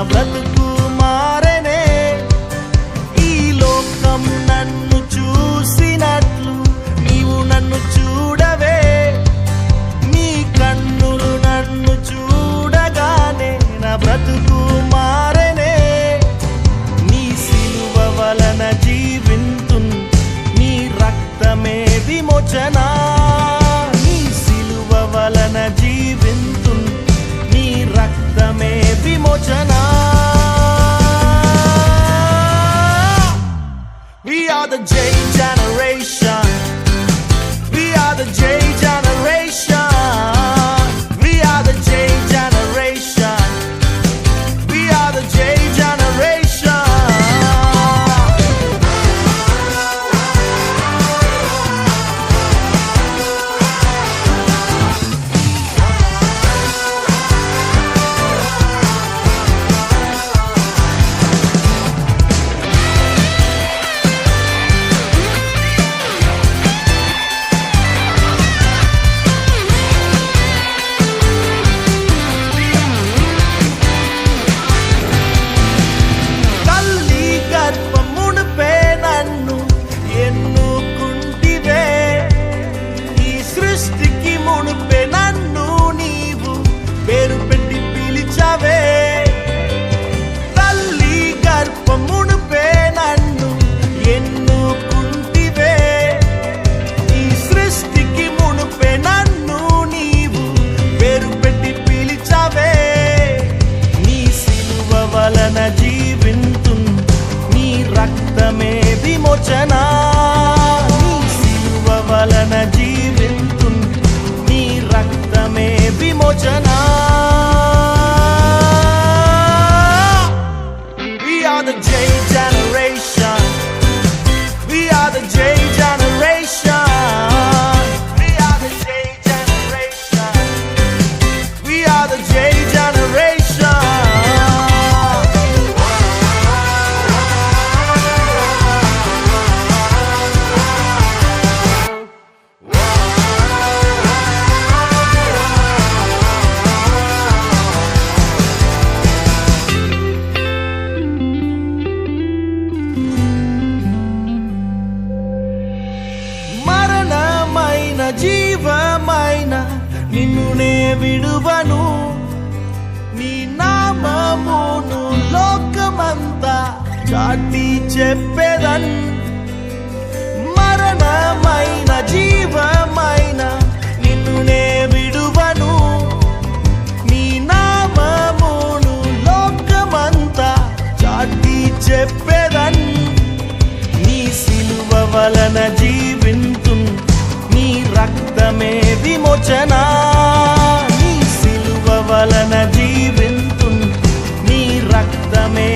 బ్రతుకు మారెనే. ఈ లోకం నన్ను చూసినట్లు నీవు నన్ను చూడవే. నీ కన్నులు నన్ను చూడగానే నా బ్రతుకు మారెనే. నీ సిలువ వలన జీవింతున్, నీ రక్తమే విమోచన. నీ సిలువ వలన జీవింతున్, నీ రక్తమే విమోచన. We are the J generation. We are the J generation. We are the J generation. We are the J generation. జీవింతున్, నీ రక్తమే విమోచన. నీ సిలువ వలన జీవింతున్, నీ రక్తమే విమోచన. We are the J generation. We are the J generation. We are the J generation. We are the J generation. జీవమైన నిన్ను నే విడువను. నీ నామమును లోకమంతా చాటి చెప్పెదన్. మరణమైన జీవమైన నిన్ను నే విడువను. నీ నామమును లోకమంతా చాటి చెప్పెదన్. నీ సిలువ వలన జీవింతున్, నీ రక్తమే విమోచన. నీ సిలువ వలన జీవింతున్, నీ రక్తమే